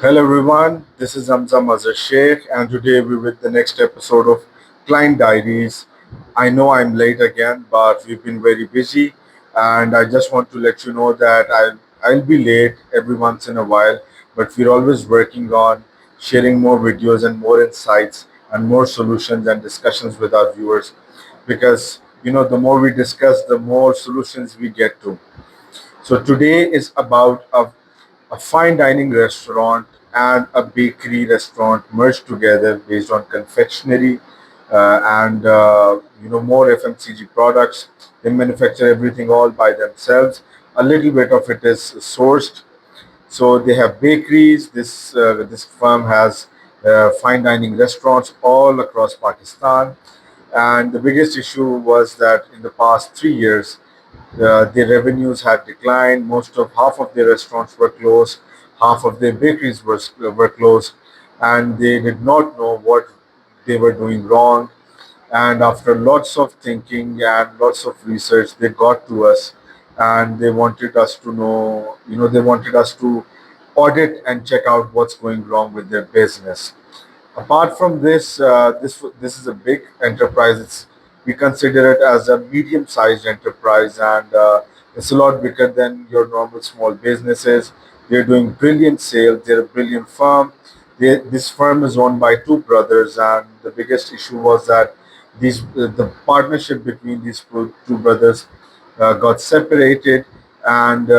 Hello everyone, this is Hamza Mazhar Sheikh, and today we're with the next episode of Client Diaries. I know I'm late again, but we've been very busy, and I just want to let you know that I'll be late every once in a while, but we're always working on sharing more videos and more insights and more solutions and discussions with our viewers, because the more we discuss, the more solutions we get to. So today is about a fine dining restaurant and a bakery restaurant merged together based on confectionery and more FMCG products. They manufacture everything all by themselves. A little bit of it is sourced. So they have bakeries. This firm has fine dining restaurants all across Pakistan. And the biggest issue was that in the past 3 years, their revenues had declined. Most of half of their restaurants were closed, half of their bakeries were closed, and they did not know what they were doing wrong. And after lots of thinking and lots of research, they got to us, and they wanted us to know. They wanted us to audit and check out what's going wrong with their business. Apart from this, this is a big enterprise. We consider it as a medium-sized enterprise, and it's a lot bigger than your normal small businesses. They're doing brilliant sales. They're a brilliant firm. This firm is owned by two brothers, and the biggest issue was that the partnership between these two brothers got separated, and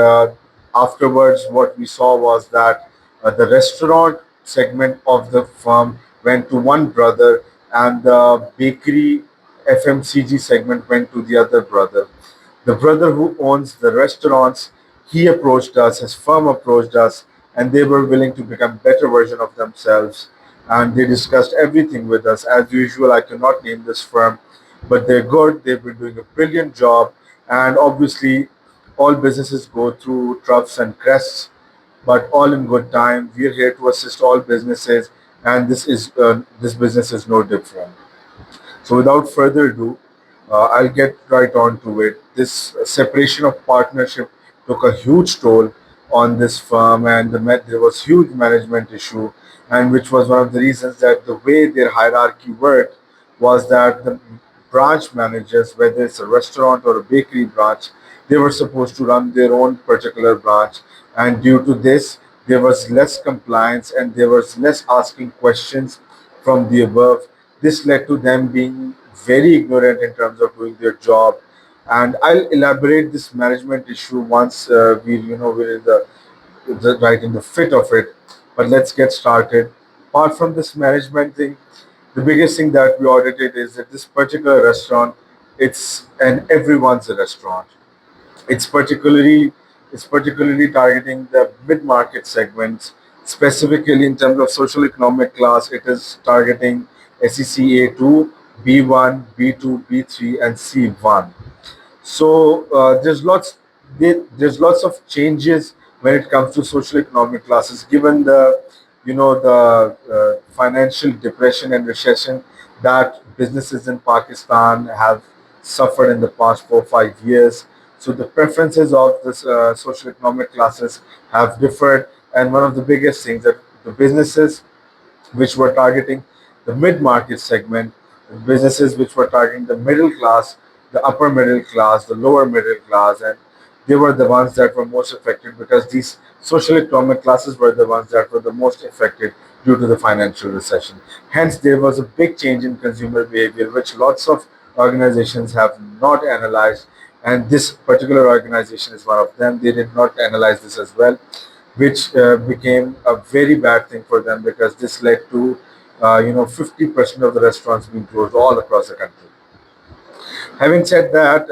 afterwards, what we saw was that the restaurant segment of the firm went to one brother, and the bakery FMCG segment went to the other brother. The brother who owns the restaurants, he approached us, his firm approached us, and they were willing to become better version of themselves. And they discussed everything with us. As usual, I cannot name this firm, but they're good. They've been doing a brilliant job. And obviously, all businesses go through troughs and crests, but all in good time. We're here to assist all businesses, and this business is no different. So, without further ado, I'll get right on to it. This separation of partnership took a huge toll on this firm, and there was huge management issue, and which was one of the reasons that the way their hierarchy worked was that the branch managers, whether it's a restaurant or a bakery branch, they were supposed to run their own particular branch, and due to this, there was less compliance and there was less asking questions from the above. This led to them being very ignorant in terms of doing their job. And I'll elaborate this management issue once we're in right in the fit of it. But let's get started. Apart from this management thing, the biggest thing that we audited is that this particular restaurant, it's an everyone's restaurant. It's particularly it's particularly targeting the mid-market segments, specifically in terms of social economic class. It is targeting SECA2, B1, B2, B3, and C1. So there's lots of changes when it comes to social economic classes, given the financial depression and recession that businesses in Pakistan have suffered in the past 4 5 years. So the preferences of the social economic classes have differed, and one of the biggest things that the businesses which were targeting the mid-market segment, businesses which were targeting the middle class, the upper middle class, the lower middle class, and they were the ones that were most affected because these social economic classes were the ones that were the most affected due to the financial recession. Hence, there was a big change in consumer behavior, which lots of organizations have not analyzed, and this particular organization is one of them. They did not analyze this as well, which became a very bad thing for them because this led to 50% of the restaurants being closed all across the country. Having said that,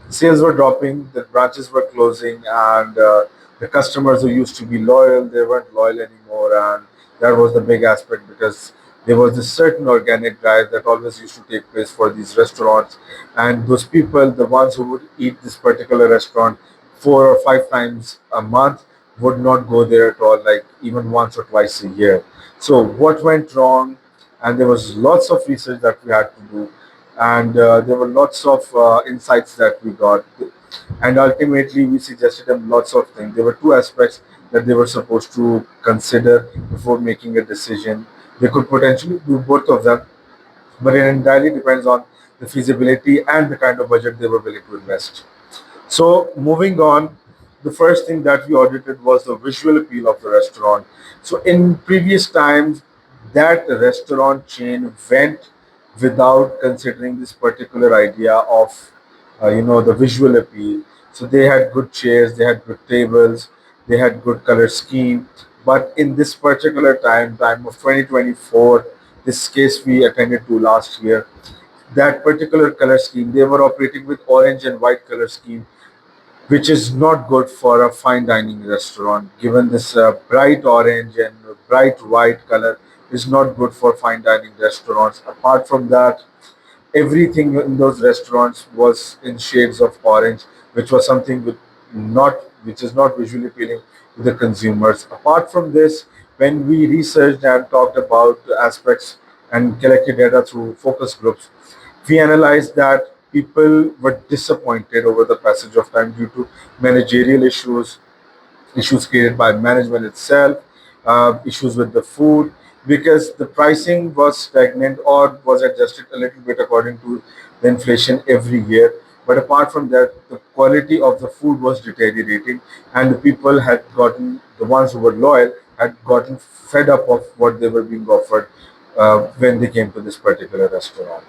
sales were dropping, the branches were closing, and the customers who used to be loyal, they weren't loyal anymore, and that was the big aspect because there was this certain organic drive that always used to take place for these restaurants, and those people, the ones who would eat this particular restaurant 4 or 5 times a month, would not go there at all, like even once or twice a year. So what went wrong? And there was lots of research that we had to do, and there were lots of insights that we got, and ultimately we suggested them lots of things. There were two aspects that they were supposed to consider before making a decision. They could potentially do both of them, but it entirely depends on the feasibility and the kind of budget they were willing to invest. So moving on, the first thing that we audited was the visual appeal of the restaurant. So in previous times, that restaurant chain went without considering this particular idea of, the visual appeal. So they had good chairs, they had good tables, they had good color scheme. But in this particular time of 2024, this case we attended to last year, that particular color scheme, they were operating with orange and white color scheme, which is not good for a fine dining restaurant. Given this bright orange and bright white color is not good for fine dining restaurants. Apart from that, everything in those restaurants was in shades of orange, which was something not which is not visually appealing to the consumers. Apart from this, when we researched and talked about the aspects and collected data through focus groups, we analyzed that people were disappointed over the passage of time due to managerial issues created by management itself, issues with the food, because the pricing was stagnant or was adjusted a little bit according to the inflation every year. But apart from that, the quality of the food was deteriorating, and the people had gotten, the ones who were loyal, had gotten fed up of what they were being offered when they came to this particular restaurant.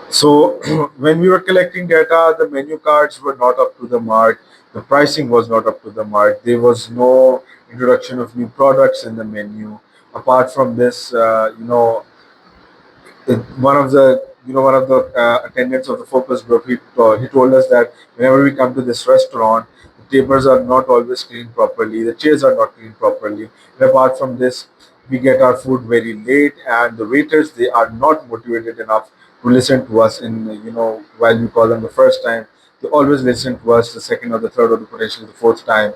So when we were collecting data, the menu cards were not up to the mark. The pricing was not up to the mark. There was no introduction of new products in the menu. Apart from this, one of the attendants of the focus group, he told us that whenever we come to this restaurant, the tables are not always cleaned properly, the chairs are not cleaned properly, and apart from this, we get our food very late, and the waiters, they are not motivated enough to listen to us in, while we call them the first time. They always listen to us the second or the third or the potentially the fourth time,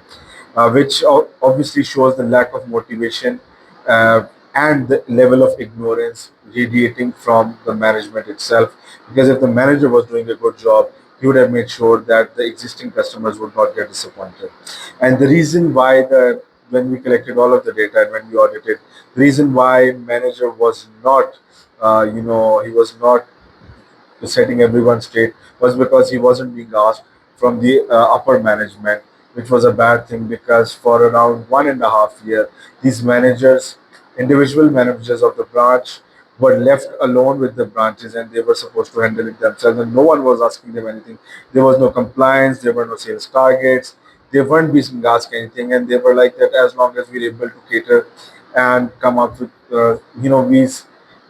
which obviously shows the lack of motivation and the level of ignorance radiating from the management itself. Because if the manager was doing a good job, he would have made sure that the existing customers would not get disappointed. And the reason why the when we collected all of the data and when we audited, the reason why manager was not, he was not setting everyone straight was because he wasn't being asked from the upper management, which was a bad thing because for around 1.5 year, these managers, individual managers of the branch, were left alone with the branches and they were supposed to handle it themselves and no one was asking them anything. There was no compliance, there were no sales targets, they weren't being asked anything, and they were like that as long as we're able to cater and come up with, we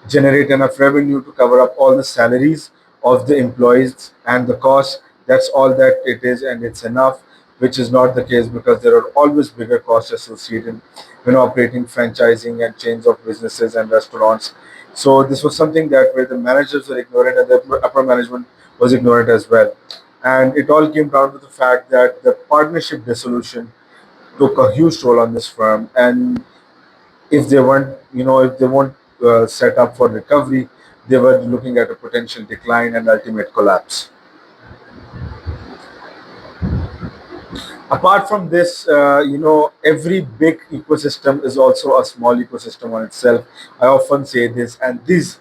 generate enough revenue to cover up all the salaries of the employees and the costs. That's all that it is, and it's enough, which is not the case because there are always bigger costs associated when operating franchising and chains of businesses and restaurants. So this was something that where the managers were ignorant and the upper management was ignorant as well. And it all came down to the fact that the partnership dissolution took a huge toll on this firm. And if they weren't set up for recovery, they were looking at a potential decline and ultimate collapse. Apart from this, every big ecosystem is also a small ecosystem on itself. I often say this, and these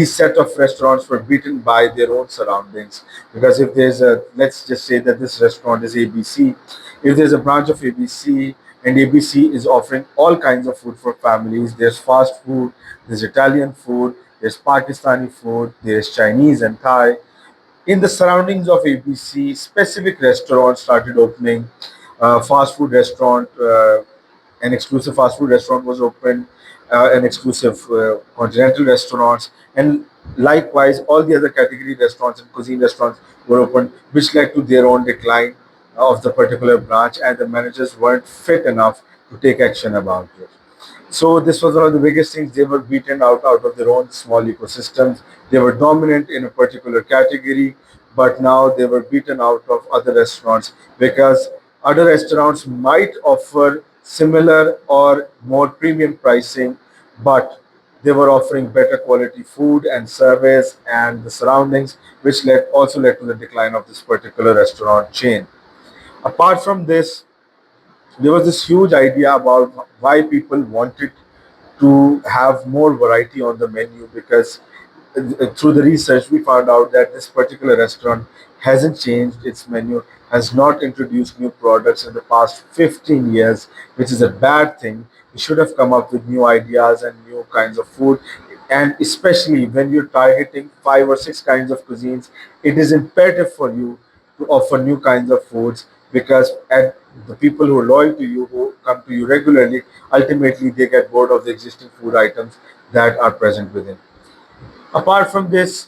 set of restaurants were beaten by their own surroundings. Because if there's a, let's just say that this restaurant is ABC, if there's a branch of ABC and ABC is offering all kinds of food for families, there's fast food, there's Italian food, there's Pakistani food, there's Chinese and Thai. In the surroundings of ABC, specific restaurants started opening. Fast food restaurant, an exclusive fast food restaurant was opened, an exclusive continental restaurants, and likewise all the other category restaurants and cuisine restaurants were opened, which led to their own decline of the particular branch, and the managers weren't fit enough to take action about it. So this was one of the biggest things. They were beaten out of their own small ecosystems. They were dominant in a particular category, but now they were beaten out of other restaurants because other restaurants might offer similar or more premium pricing, but they were offering better quality food and service and the surroundings, which led to the decline of this particular restaurant chain. Apart from this, there was this huge idea about why people wanted to have more variety on the menu, because through the research we found out that this particular restaurant hasn't changed its menu, has not introduced new products in the past 15 years, which is a bad thing. We should have come up with new ideas and new kinds of food. And especially when you're targeting 5 or 6 kinds of cuisines, it is imperative for you to offer new kinds of foods, because at the people who are loyal to you, who come to you regularly, ultimately they get bored of the existing food items that are present within. Apart from this,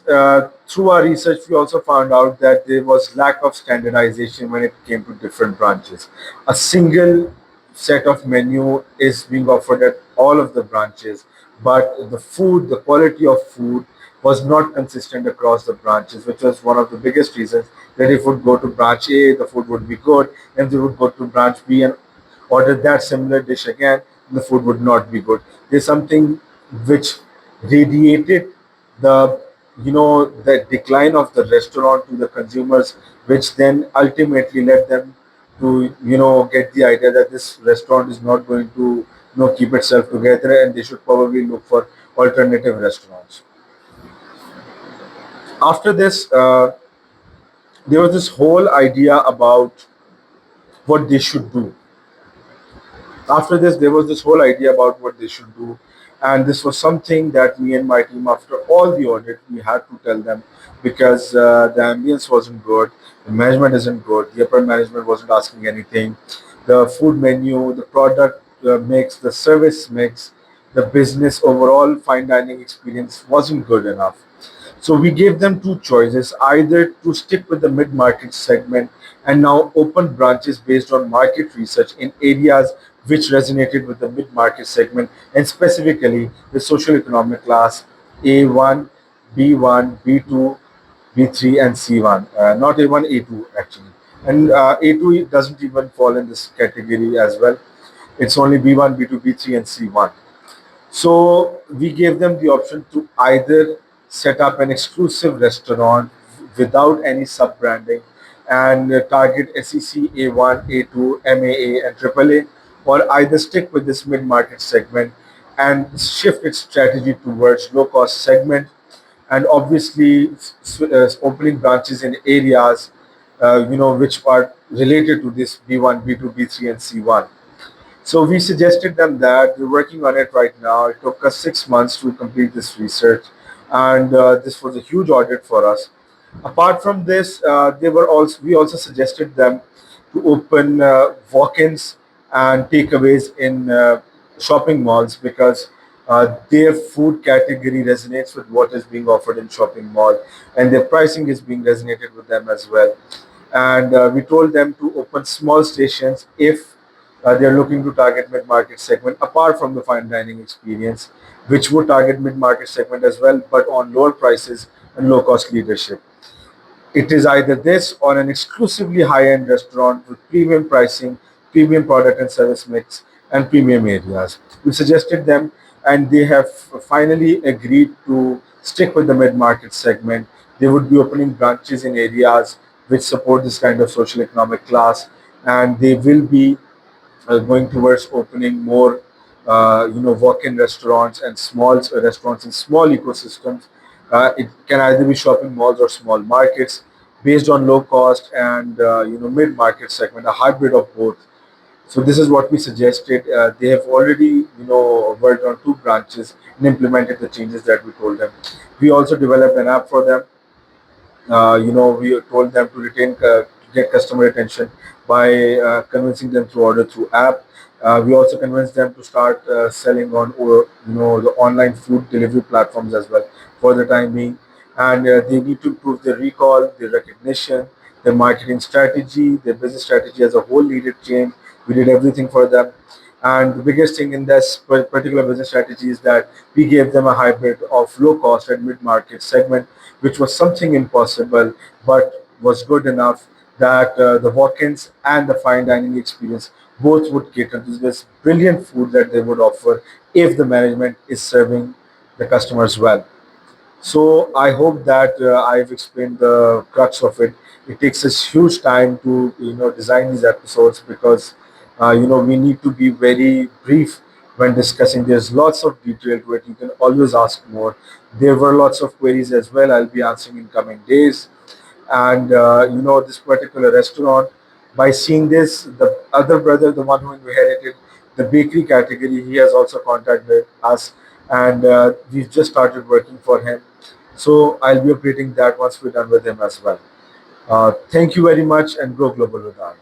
through our research, we also found out that there was lack of standardization when it came to different branches. A single set of menu is being offered at all of the branches, but the quality of food was not consistent across the branches, which was one of the biggest reasons that if we would go to branch A, the food would be good, and they would go to branch B and order that similar dish again, the food would not be good. There's something which radiated the the decline of the restaurant to the consumers, which then ultimately led them to get the idea that this restaurant is not going to keep itself together, and they should probably look for alternative restaurants. After this, there was this whole idea about what they should do. After this, there was this whole idea about what they should do, and this was something that me and my team, after all the audit, we had to tell them, because the ambience wasn't good, the management isn't good, the upper management wasn't asking anything, the food menu, the product mix, the service mix, the business overall fine dining experience wasn't good enough. So we gave them two choices, either to stick with the mid-market segment and now open branches based on market research in areas which resonated with the mid-market segment, and specifically the social economic class A1, B1, B2, B3 and C1. Not A1, A2 actually. And A2 doesn't even fall in this category as well. It's only B1, B2, B3 and C1. So we gave them the option to either set up an exclusive restaurant without any sub branding and target SEC A1, A2, MAA, and AAA, or either stick with this mid market segment and shift its strategy towards low cost segment, and obviously opening branches in areas which are related to this B1, B2, B3, and C1. So we suggested them that we're working on it right now. It took us 6 months to complete this research, and this was a huge audit for us. Apart from this, they were also we also suggested them to open walk-ins and takeaways in shopping malls, because their food category resonates with what is being offered in shopping mall, and their pricing is being resonated with them as well. And we told them to open small stations if they're looking to target mid-market segment apart from the fine dining experience, which would target mid-market segment as well, but on lower prices and low-cost leadership. It is either this or an exclusively high-end restaurant with premium pricing, premium product and service mix, and premium areas. We suggested them, and they have finally agreed to stick with the mid-market segment. They would be opening branches in areas which support this kind of social economic class, and they will be going towards opening more, walk-in restaurants and small restaurants in small ecosystems. It can either be shopping malls or small markets, based on low cost and mid-market segment, a hybrid of both. So this is what we suggested. They have already worked on two branches and implemented the changes that we told them. We also developed an app for them. We told them to get customer attention by convincing them to order through app. We also convinced them to start selling on, or the online food delivery platforms as well for the time being. And they need to improve their recall, their recognition, their marketing strategy, their business strategy as a whole needed change. We did everything for them. And the biggest thing in this particular business strategy is that we gave them a hybrid of low cost and mid market segment, which was something impossible but was good enough that the walk ins and the fine dining experience both would cater to this brilliant food that they would offer if the management is serving the customers well. So I hope that I've explained the crux of it. It takes us huge time to design these episodes because we need to be very brief when discussing. There's lots of detail to it. You can always ask more. There were lots of queries as well. I'll be answering in coming days. And this particular restaurant, by seeing this, the other brother, the one who inherited the bakery category, he has also contacted us, and we've just started working for him. So I'll be updating that once we're done with him as well. Thank you very much, and grow global with that.